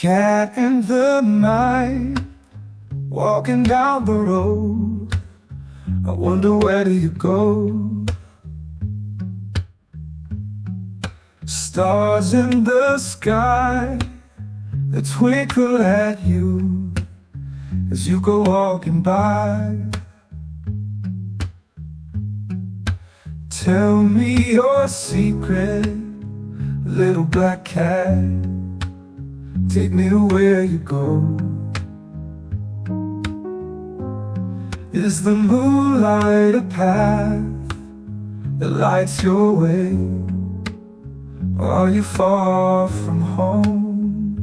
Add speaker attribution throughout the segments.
Speaker 1: Cat in the night, walking down the road. I wonder, where do you go? Stars in the sky that twinkle at you as you go walking by. Tell me your secret, little black cat. Take me to where you go. Is the moonlight a path that lights your way? Or are you far from home?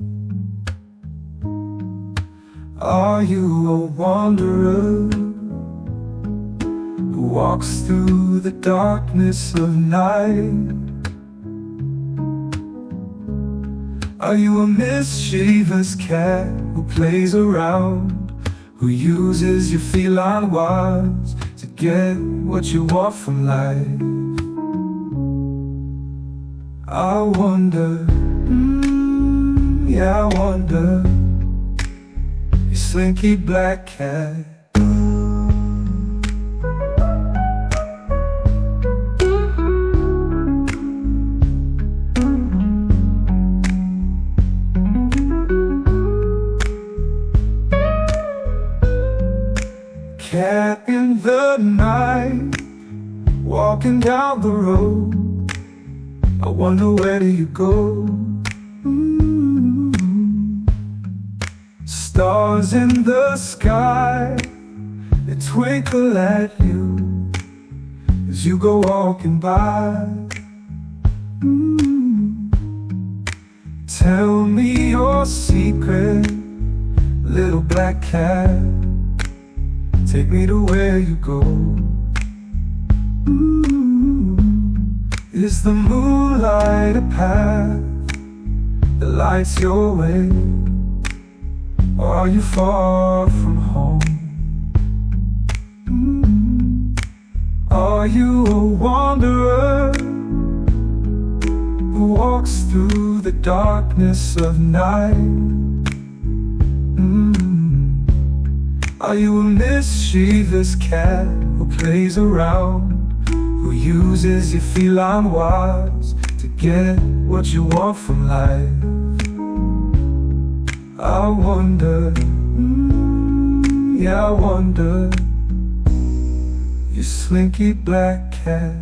Speaker 1: Are you a wanderer who walks through the darkness of night? Are you a mischievous cat who plays around, who uses your feline wiles to get what you want from life? I wonder, yeah, I wonder, you slinky black cat. Cat in the night, walking down the road. I wonder, where do you go? Stars in the sky, they twinkle at you as you go walking by. Tell me your secret, little black cat. Take me to where you go. Is the moonlight a path that lights your way? Or are you far from home? Are you a wanderer who walks through the darkness of night? Are you a mischievous cat who plays around, who uses your feline wiles to get what you want from life? I wonder, yeah, I wonder, you slinky black cat.